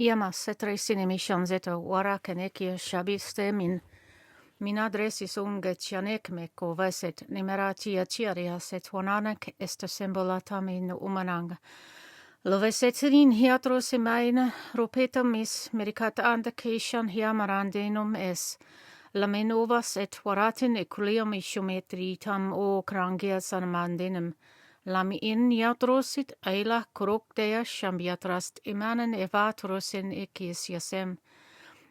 Iamas etreisinimi zeto wara kanekia shabiste min adresis ungetjanek me kovaset nimeratia chiaria set wananak esta symbolatamin umanang. Lovesetin hiatros imaina ropetam is medicat andacation hiamarandenum es lamenovas et waratin equilium isometritam o crangias anamandinum. Lam in iatrosit eila corocdea shambiatrast imanen evatrosin ecisiasem.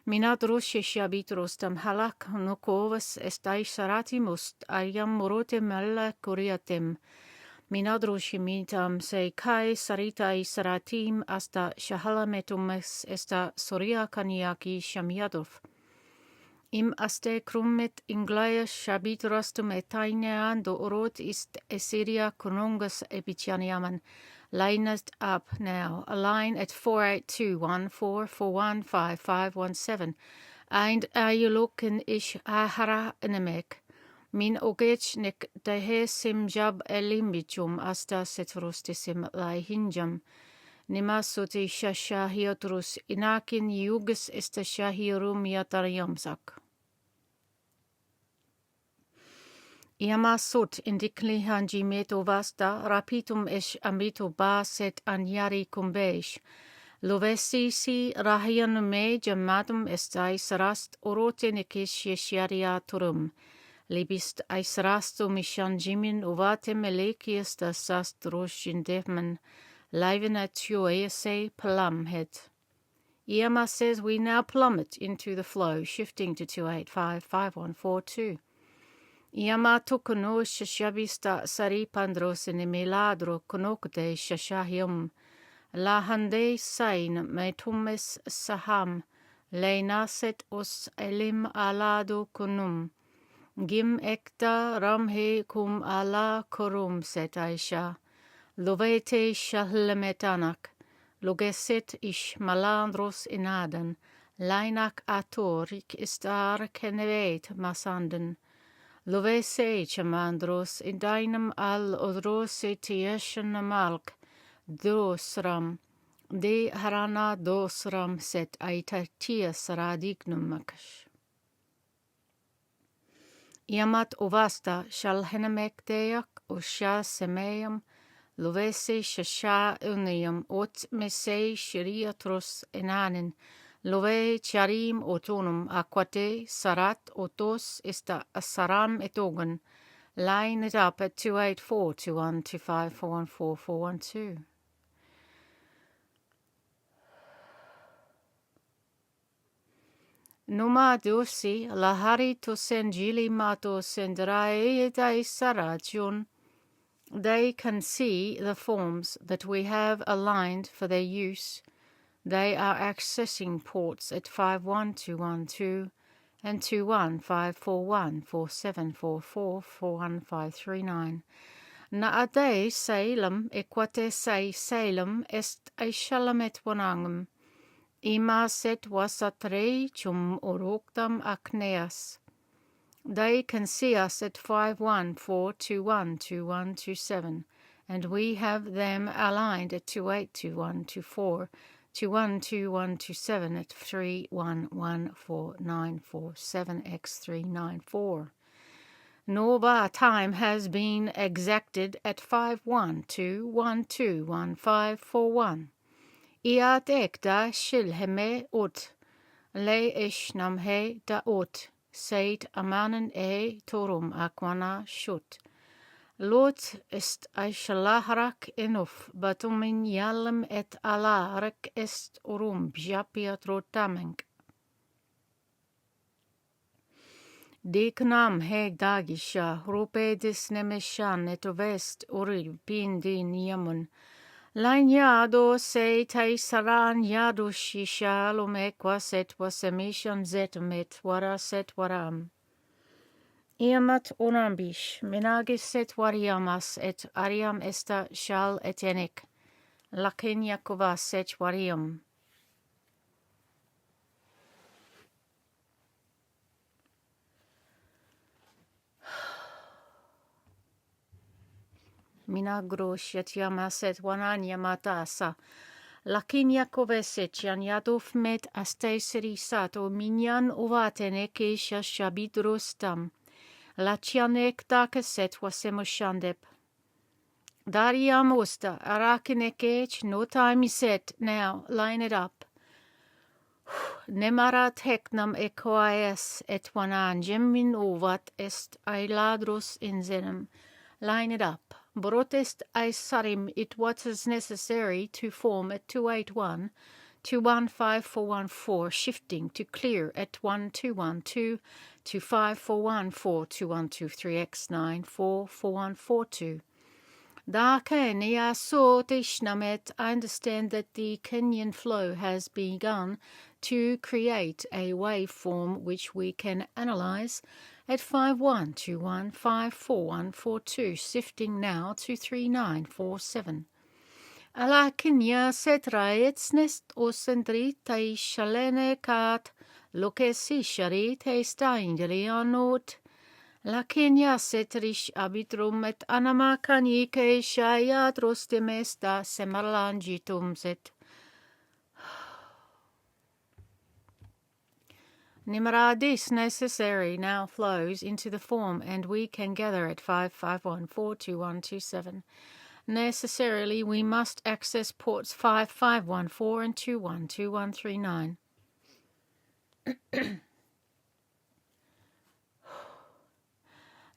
Minadros shabitros tam halak nukovas estai saratimus ayam morote mella curiatem. Minadroshimitam se kai saritai saratim asta shahalametumes esta soria kaniaki shamiadov. Im aste krummet inglaya shabitrostum etainean do orot ist esiria konungus epicaniaman. Lined up now. Align at 482144415517. And ayulukin ish ahara enemek. Min ogech nek dehe simjab elimbichum asta setrostisim laihinjam. Nima soti shashahiotrus inakin yugus estashahirum yatariamsak. Iama sut indicli hanji meto vasta rapitum esh ambito ba set anyari kumbesh. Lovesi si rahian me jamatum estai sarast orote nekish yeshiariaturum. Libist aisrasto mishanjimin uvatem elekias da sast roshindevman. Liven at se plummet. Iama says we now plummet into the flow, shifting to 2855142. Iamato kono shashabista sari pandros in miladro konokde shashahium. Lahande sain metumes saham. Le naset os elim alado kunum. Gim ekta ramhe kum ala korum set aisha. Lovete shahlmetanak. Logeset ish malandros inaden. Lainak atorik istar kenevet masanden. Lovese chamandros indinum al odrose tieshan malk dosram de harana dosram set aitatias radignum makash. Iamat ovasta shal henemekdeak osha semeum lovese shasha unium ot mese shiriatros enanin. Love charim autonum aquate sarat otos esta saram etogan. Line it up at 2842125414412. Numa dosi lahari to sengili mato sendrae dai sarachun. They can see the forms that we have aligned for their use. They are accessing ports at 51212 and 215414744415539. Naade Salem equate say Salem est aishalamet wanangum. Ima set wasatre chum uruktam acneas. They can see us at 514212127, and we have them aligned at 282124. 212127 at 31149447x394. Nova time has been exacted at 512121541. Iat ekta shilheme ut. Le ishnam he da ut. Seit amanen torum aquana shut. Lot est aishalahrak enuf, batumin yalem et alarak est urum bjapiat rotameng. Deknam he dagisha, rupe disnemeshan et ovest uri pindin yamun. Lain yado se taisaran yadu shisha lomequas et wasemishan zetumet wara set waram. Iamat unambish, minagis et variamas et ariam esta shal etenik. Lakin Yakovas et variam. Minagros et yamas et wananya matasa. Lakinia kovesetian yadov met asteiseri sato minyan uvatene keisha shabidrostam. Lachianek dakaset wasemoshandep. Dariam usta arakinekech no time is set now line it up. Nemarat heknam ekoias et wanan gemmin ovat est ailadros in zenem. Line it up. Brotest aisarim it what is necessary to form at 281, 215414, shifting to clear at 1212, 25414, 2123x9, 4142. Da Kenya so Tishnamet, I understand that the Kenyan flow has begun to create a waveform which we can analyze at 5121544142, shifting now to 3947. Ala Kenya setraets nest osendrita shalene kat lokesi sharite steindrianot. La Kenya setrish abitrum et anama kanike shayatros temesta semarlangitum set. Nimradis necessary now flows into the form, and we can gather at 55142127. Necessarily, we must access ports 5514 and 212139.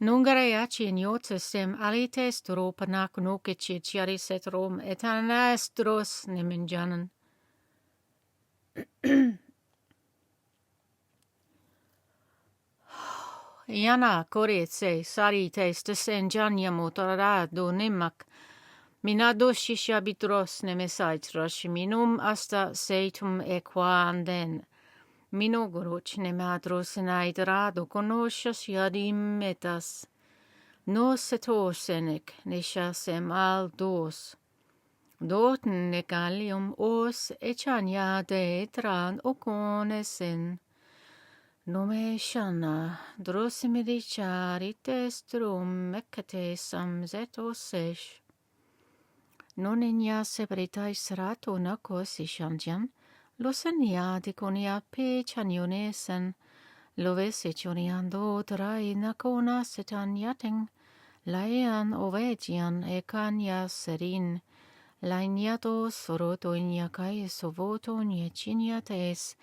Nungareaci in sem alites dropanak nokeci chiariset rom et anastros neminjanan. Iana koretse sarites desenjanya motorado nimak. Minadoshi shabitros nemesait rashiminum asta seitum equanden. Minogoroch nemadros naidrado conoscias yadim metas. No setosenek neshasem al dos. Dot negalium os echania de tran oconesen. Nome shana drosimidicarites drum mecate samzet osesh. Non inia sebritais rato nacos ishantian. Losenia diconia pe chanionesen, lovese choniando trai nacona setan yating, laean ovetian ecania serin, lainiato soroto iniacai sovoto nieciniates,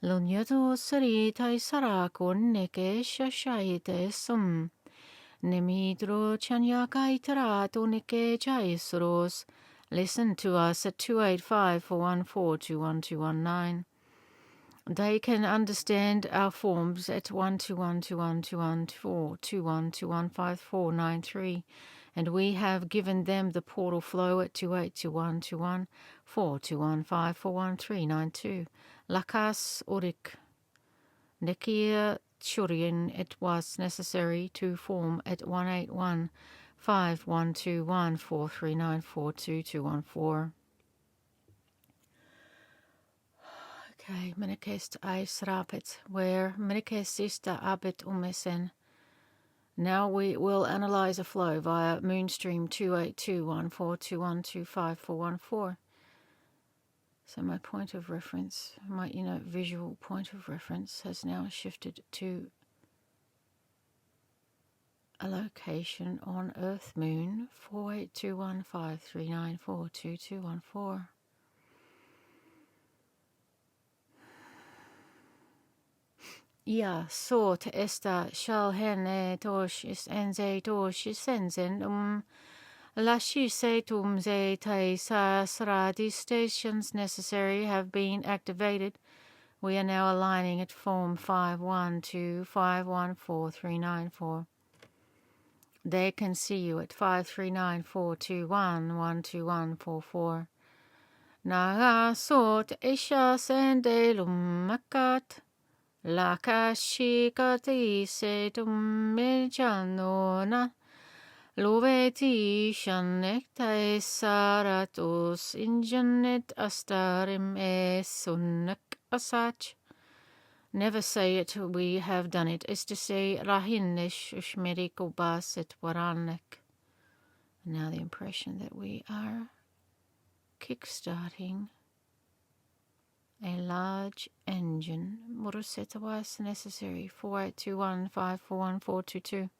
loniato seritai saracon nece shashaites nemidro chaniacai terato nece jaisros. Listen to us at 285-414-21219. They can understand our forms at 121-2121-21214-21215-493, and we have given them the portal flow at 282-121-421-541-392. Lakas Urik. Nekia Churian it was necessary to form at 181-5121-439-42214. Okay, Minikest Eis Rapid, where Minikest Sista Abit Umesen. Now we will analyze a flow via Moonstream 2821421254114. So my point of reference, my visual point of reference has now shifted to a location on Earth Moon 482153942214. Ja, sort esta shalhene toshis enze toshis enzen lashi setum ze taisasradi stations necessary have been activated. We are now aligning at form 512514394. They can see you at 539-421-12144. Naga sort isha sendelum makat. Lakashikati setum mejanona. Loveti shanektae saratos injanet astarim esunak asach. Never say it, we have done it, is to say Rahinish Ushmeriko Basit Waranek. Now the impression that we are kickstarting A large engine. Muruseta was necessary. 4821541422.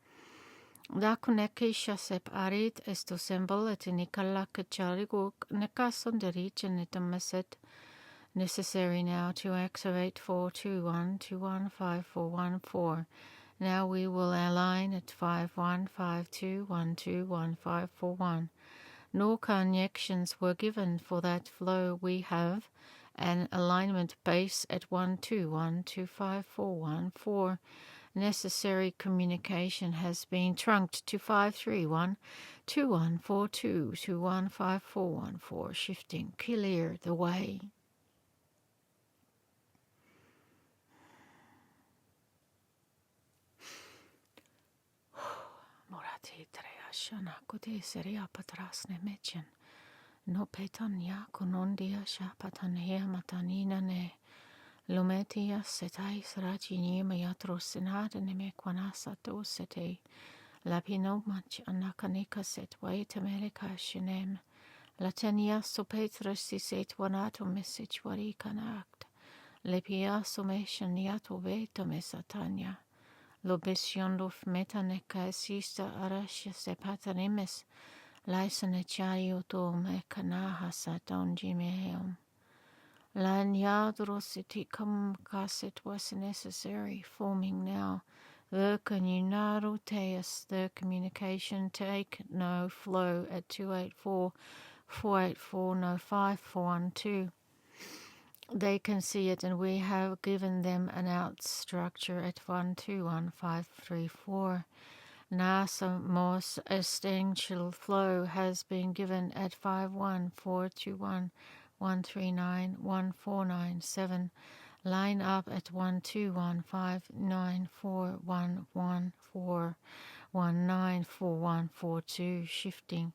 Dakunekisha sep arit esto symbol et nikala kachariguk nekasonderichenitameset. Necessary now to activate 421215414. Now we will align at 5152121541. No connections were given for that flow. We have an alignment base at 121254114. Necessary communication has been trunked to 5312142215414. Shifting, clear the way. Morati treashana kude seria patrasne mechen. No petania konondia shapatania matanina ne. Lumetia setais ragini mayatro senada neme quanasa dosete. Lapino mach anakanika set wait america shinem. Latenia sopetra siset wanato message warikanact. Lepia somation niato veto mesatania. Lobesiondof metaneka sista arasha sepatanimes. Laisanechario to mekanaha saton jimeum. Lanyadrositicum caset was necessary, forming now. The communaro teus, the communication take no flow at 284-484-no-5412. They can see it, and we have given them an out structure at 121534. NASA Morse essential flow has been given at 5142113914997. Line up at 121594114194194142. Shifting.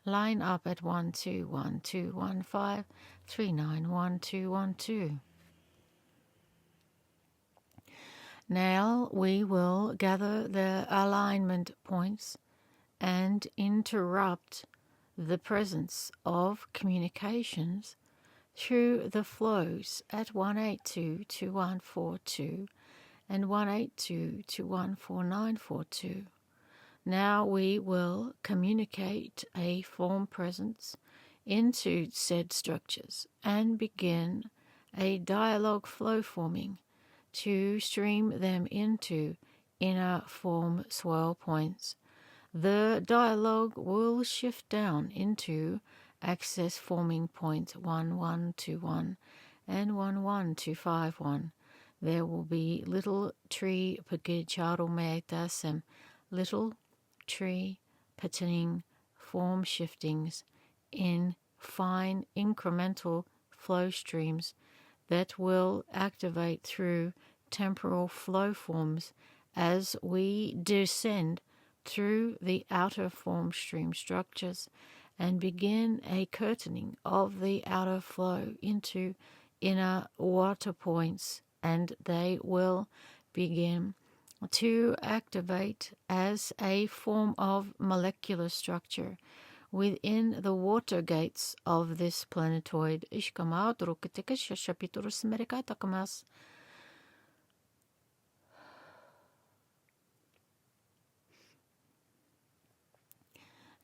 Line up at 121215391212. Now we will gather the alignment points and interrupt the presence of communications through the flows at 182-2142 and 182-214942. Now we will communicate a form presence into said structures and begin a dialogue flow forming to stream them into inner form swirl points. The dialogue will shift down into access forming points 1121 and 11251. There will be little tree pagicharumetasem, little tree patterning form shiftings in fine incremental flow streams that will activate through temporal flow forms as we descend through the outer form stream structures and begin a curtaining of the outer flow into inner water points, and they will begin to activate as a form of molecular structure within the water gates of this planetoid.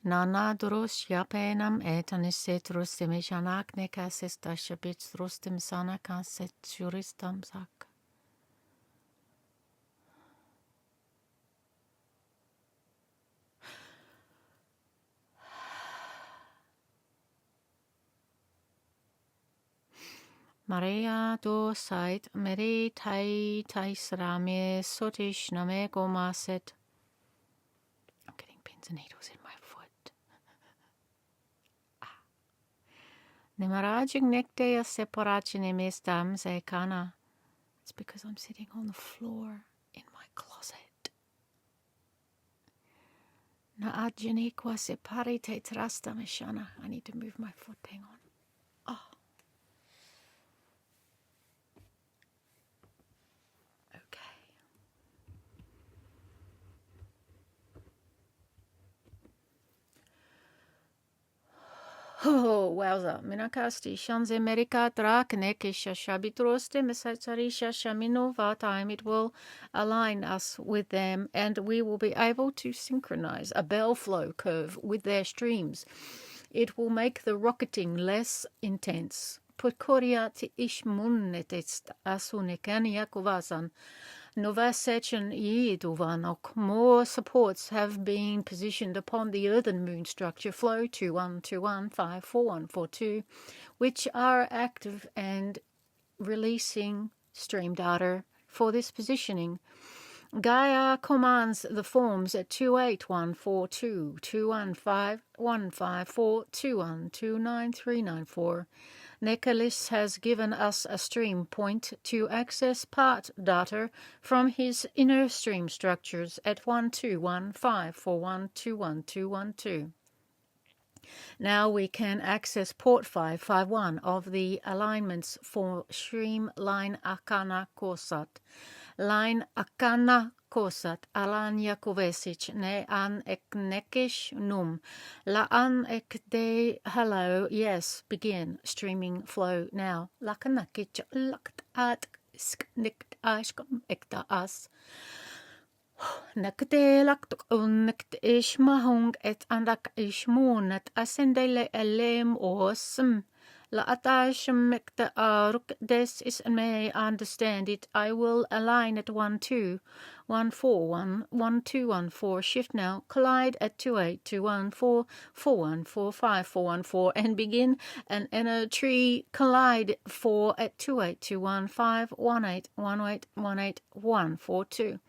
Nanadros yapenam etanisetrus timishanak nekasista shabitstrustim sanakaset juristam sak. Maria do sait meri tai taisrame sotish name gomaset. I'm getting pins and needles in my foot. Nemarajing nektea separacine mestam zekana. It's because I'm sitting on the floor in my closet. Na adjaniqua separi te trasta meshana. I need to move my foot. Hang on. Oh. Oh, wowza. Minakasti shanze merika draknekisha shabitroste mesacharisha shamino time. It will align us with them, and we will be able to synchronize a bell flow curve with their streams. It will make the rocketing less intense. Putkoria ishmunetest asunekania kuvasan. Novasechen Yiduvanok. More supports have been positioned upon the earthen moon structure flow 2121544142, which are active and releasing stream data for this positioning. Gaia commands the forms at 28142, 215 Nicholas has given us a stream point to access part data from his inner stream structures at 121541212112. Now we can access port 551 of the alignments for stream line Akana Kosat. Line Akana Kosat Alanya Kovesic ne an eknekish num. La an ek de hello. Yes, begin streaming flow now. Lakanakich lakt at sknikt ashkom ekta as. Nakte laktuk unnekt ish mahung et andak ish moonat asendele elem osm. La atasham mekta aruk des is may understand it. I will align at 1214 shift now. Collide at 282144145 and begin an inner tree collide 4 at 282151818181442.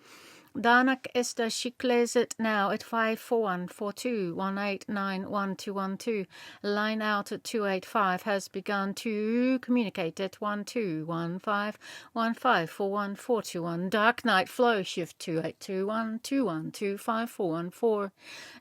Danak esta shikleset now at 5414218911212. Line out at 285 has begun to communicate at 1215154141. Dark night flow shift 28212125414.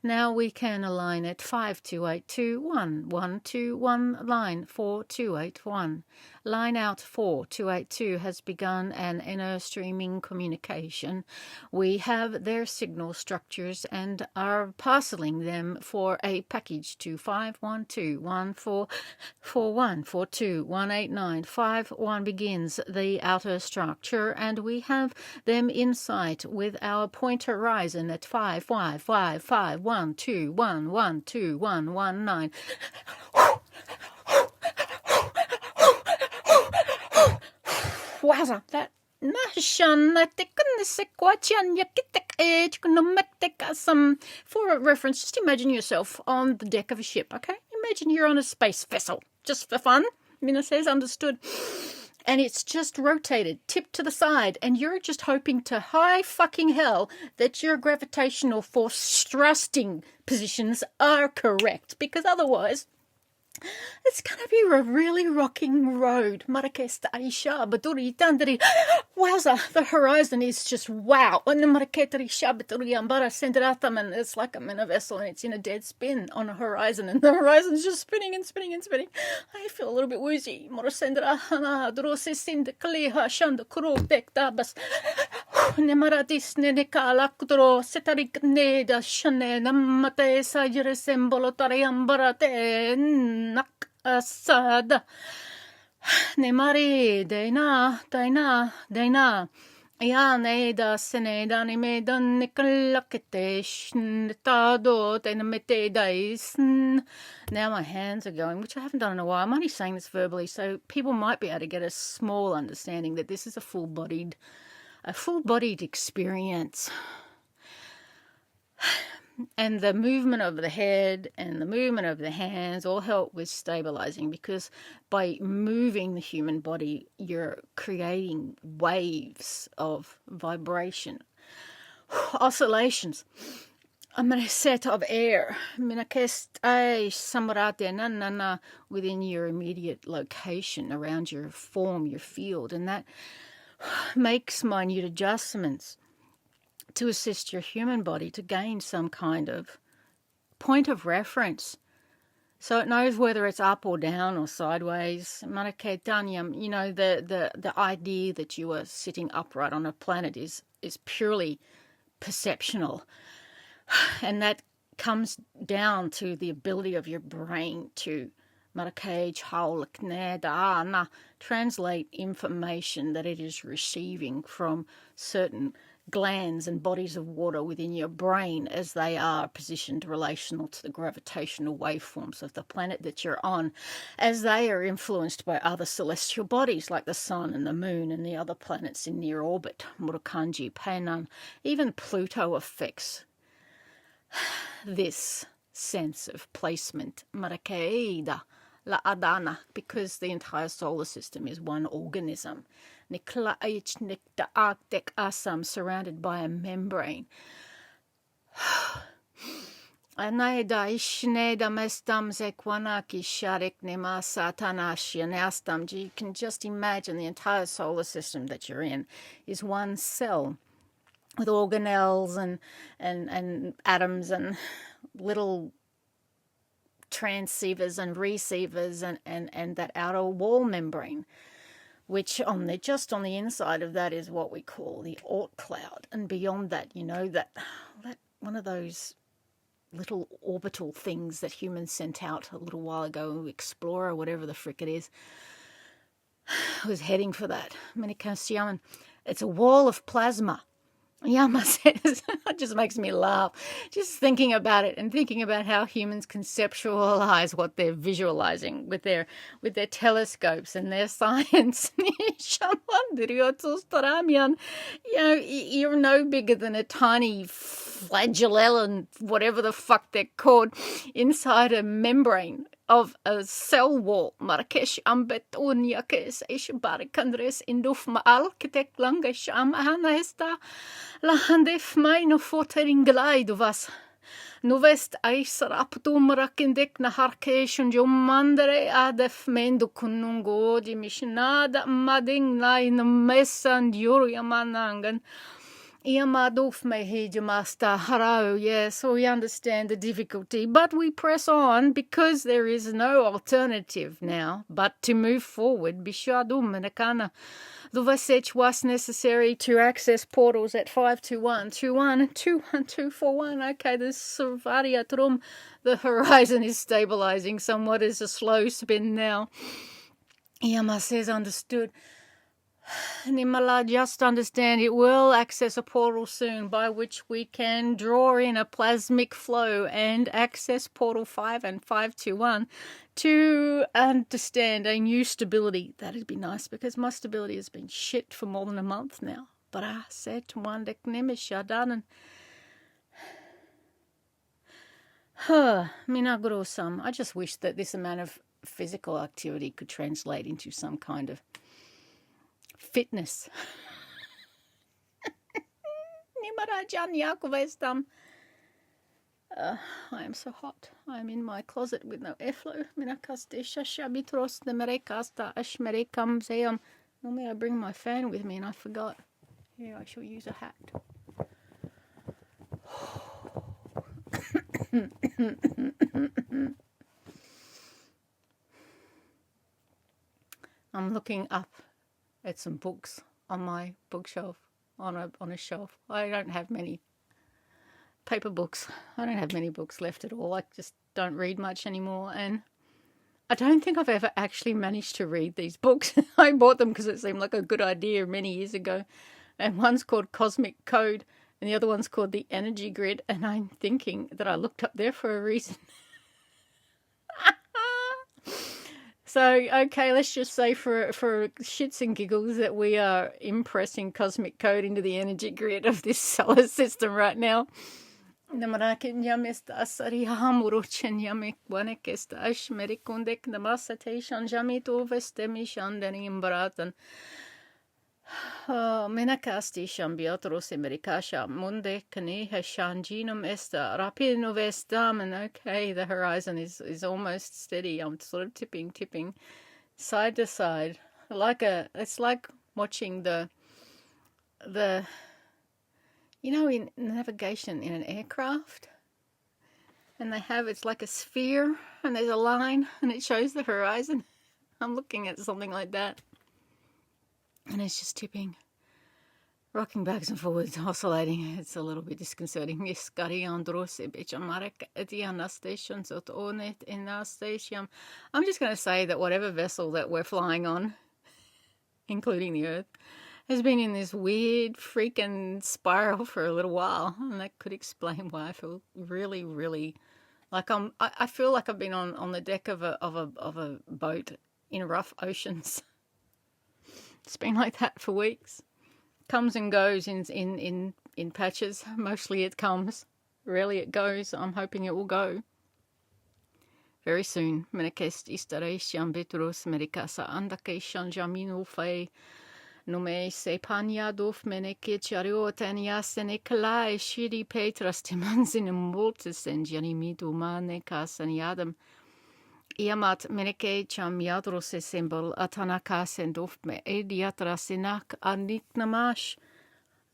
Now we can align at 52821121 line 4281. Line out 4282 has begun an inner streaming communication. We have their signal structures and are parceling them for a package to 5121441421895. Begins the outer structure, and we have them in sight with our point horizon at 5555121121119. Wowza, that for reference, just imagine yourself on the deck of a ship, okay? Imagine you're on a space vessel, just for fun. Mina says, understood. And it's just rotated, tipped to the side, and you're just hoping to high fucking hell that your gravitational force thrusting positions are correct, because otherwise it's going to be a really rocking road. Marakesta Aisha Baduri Tandri. Wowza, the horizon is just wow. And it's like I'm in a vessel and it's in a dead spin on a horizon, and the horizon's just spinning and spinning and spinning. I feel a little bit woozy. Morosendra Hana Drosesind Kaliha Shanda Kuro Bektabas. Nemaradis Nenekalaktro Setarik Neda Shane Namate Sajere Sembolotariambarate Nak Asada Nemari Dena Ya Neda Seneda Nimedan Nikalaketesh Netado Tenamete Dais. Now my hands are going, which I haven't done in a while. I'm only saying this verbally, so people might be able to get a small understanding that this is a full-bodied experience. And the movement of the head and the movement of the hands all help with stabilizing, because by moving the human body, you're creating waves of vibration, oscillations. I'm a set of air within your immediate location, around your form, your field, and that makes minute adjustments to assist your human body to gain some kind of point of reference, so it knows whether it's up or down or sideways. You know, the idea that you are sitting upright on a planet is purely perceptional, and that comes down to the ability of your brain to translate information that it is receiving from certain glands and bodies of water within your brain as they are positioned relational to the gravitational waveforms of the planet that you're on, as they are influenced by other celestial bodies like the sun and the moon and the other planets in near orbit. Murukanji, Painan, even Pluto affects this sense of placement. Marakeida, la adana, because the entire solar system is one organism. Surrounded by a membrane. You can just imagine the entire solar system that you're in is one cell with organelles and atoms and little transceivers and receivers and that outer wall membrane, which just on the inside of that is what we call the Oort cloud. And beyond that, that one of those little orbital things that humans sent out a little while ago, Explorer, whatever the frick it is, was heading for that. It's a wall of plasma. Yama says, it just makes me laugh. Just thinking about it and thinking about how humans conceptualize what they're visualizing with their telescopes and their science. You're no bigger than a tiny flagellum, whatever the fuck they're called, inside a membrane of a cell wall. Marrakesh ambet unyakes ishbarikandres induf maal kitek langesh amhanesta lahandef maino fotering glaiduvas. Nuvest aisraptum rakindek na harkeshun jomandre adef mendo kunungo di mishnada mading nain mesan yuriamanangan. Yes, we understand the difficulty, but we press on because there is no alternative now but to move forward. The message was necessary to access portals at 521-21-21241. Okay, the horizon is stabilizing somewhat. It's a slow spin now. Yama says understood. Nimala, just understand it will access a portal soon by which we can draw in a plasmic flow and access portal 5 and 521 to understand a new stability. That'd be nice because my stability has been shit for more than a month now. But I said to one Minaguro-sam. I just wish that this amount of physical activity could translate into some kind of fitness. I am so hot. I am in my closet with no airflow. Normally I bring my fan with me and I forgot. Here, I shall use a hat. I'm looking up at some books on my bookshelf, on a shelf. I don't have many paper books. I don't have many books left at all. I just don't read much anymore, and I don't think I've ever actually managed to read these books. I bought them because it seemed like a good idea many years ago, and one's called Cosmic Code, and the other one's called The Energy Grid, and I'm thinking that I looked up there for a reason. So, okay, let's just say for shits and giggles that we are impressing cosmic code into the energy grid of this solar system right now. Menakasti shambiotros amerikasha munde kaneha shanginum esta rapino vestam. And okay, the horizon is almost steady. I'm sort of tipping side to side, it's like watching the in navigation in an aircraft, and it's like a sphere and there's a line and it shows the horizon. I'm looking at something like that. And it's just tipping rocking backwards and forwards, oscillating. It's a little bit disconcerting. I'm just going to say that whatever vessel that we're flying on, including the Earth, has been in this weird freaking spiral for a little while, and that could explain why I feel really, really like I feel like I've been on the deck of a boat in rough oceans. It's been like that for weeks. Comes and goes in patches. Mostly it comes. Rarely it goes. I'm hoping it will go very soon. Menekest istareishan betros merikasa andakeshan jaminu fei nome se panyadov meneke chariotania senekalai shiri petras timanzin multis en janimidu mane kasaniadam. Iamat meneke cham yadros symbol atanaka sendof me ediatrasinak aniknamash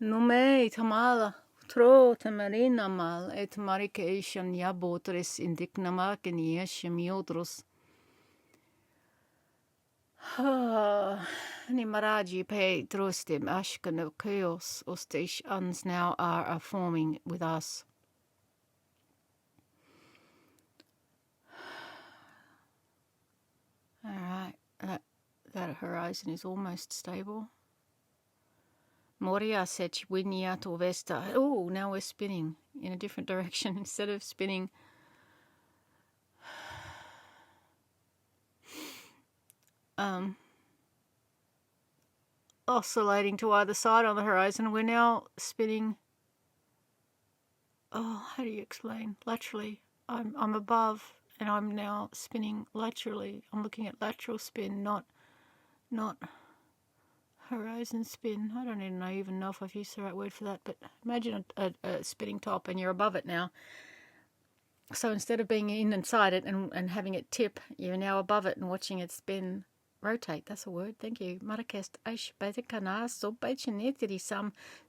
nume tamala tro tamarina mal et marikation yabotres indignamaken yeshem yodros. Nimaraji pe drostim ashkan chaos ostish uns now are forming with us. All right, that horizon is almost stable. Moria sech winiato vesta. Oh, now we're spinning in a different direction instead of spinning. Oscillating to either side on the horizon. We're now spinning. Oh, how do you explain? Laterally. I'm above. And I'm now spinning laterally. I'm looking at lateral spin, not horizon spin. I don't even know if I've used the right word for that, but imagine a spinning top and you're above it now. So instead of being in inside it and having it tip, you're now above it and watching it spin, rotate. That's a word. Thank you.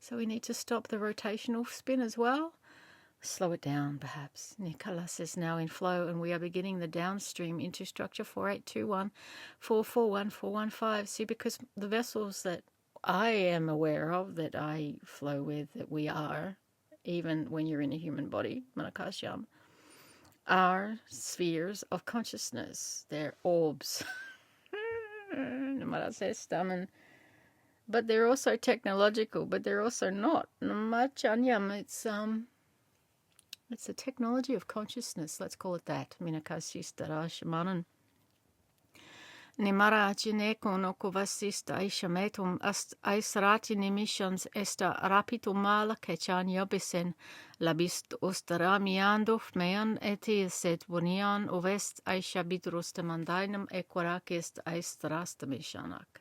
So we need to stop the rotational spin as well. Slow it down, perhaps. Nicholas is now in flow, and we are beginning the downstream into structure 4821, 441, 415. See, because the vessels that I am aware of, that I flow with, that we are, even when you're in a human body, Manakashyam, are spheres of consciousness. They're orbs. But they're also technological, but they're also not. It's a technology of consciousness, let's call it that. Minakasistara shamanan. Nimara jineko no kovasista aishametum ast aisrati nimishans esta rapitumala kechan yobisen labist ostaramiandof mean etieset bunian ovest aishabidrostamandainam equarakist aistrastamishanak.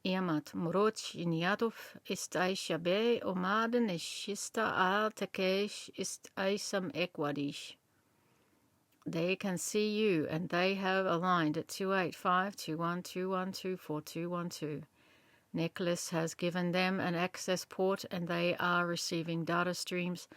Iamat Moroch Iniadov ist Aishabe Omaden Ishista Al Takesh ist Aisam Equadish. They can see you, and they have aligned at 285-2121-4212. Nicholas has given them an access port, and they are receiving data streams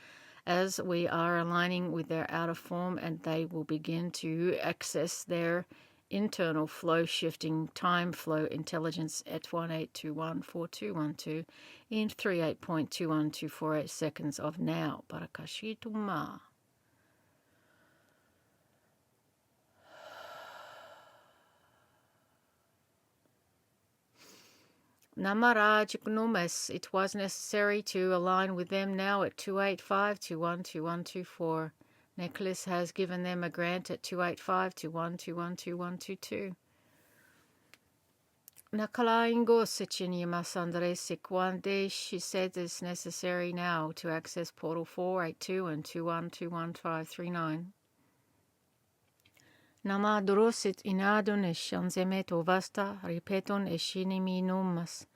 as we are aligning with their outer form, and they will begin to access their internal flow shifting time flow intelligence at 1821-4212 in 38.21248 seconds of now. Barakashitu ma. Namaraj Gnumes, it was necessary to align with them now at 285-212124. Nicholas has given them a grant at 285-21212122. Nakalaingo Sichinia Masandresik one day she said it's necessary now to access portal 482 and 2121539. Nama Drosit inadun eshanzemeto vasta ripeton eshinimi numas.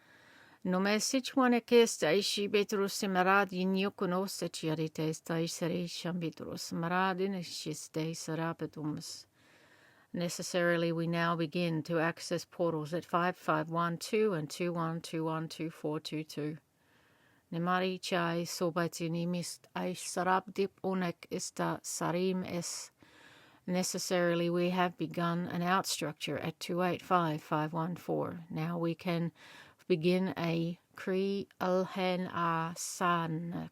Nomesic one ekesta ishi betrus marad in yokunos echirites taiseri shambitrus marad in eshiste sarapetumus. Necessarily, we now begin to access portals at 5512 and 21212422. Nemari chai sobatini mist aish sarab dip unek ista sarim es. necessarily we have begun an out structure at 285-514. Now we can begin a Kri Alhen Asanak.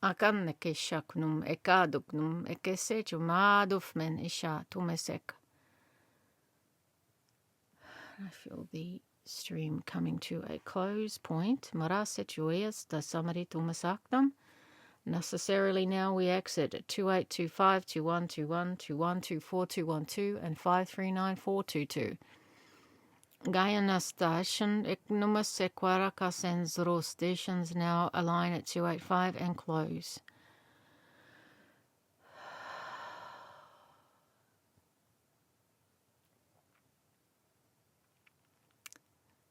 Akanneke shaknum ekadugnum ekesechum adufmen isha tumesek. I feel the stream coming to a close point. Marasechueas da samari tumasaktam. Necessarily now we exit at 2825, 2121, 2124, 212, and 539422. Guyana station ignumus sequarakas and zero stations now align at 285 and close.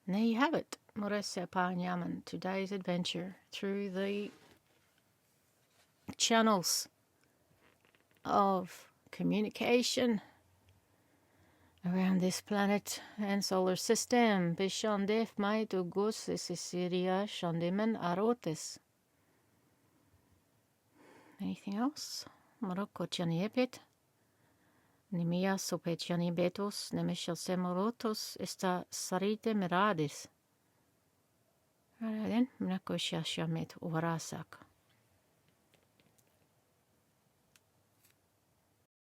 And there you have it. Muresepa Nyaman, today's adventure through the channels of communication around this planet and solar system. Bishondef maitu gus sisiria shondimen arotes. Anything else? Morocco chaniepet. Nimia sope chanibetos nemisha semorotos esta sarite mirades. Right then, mnako shashamet warasak.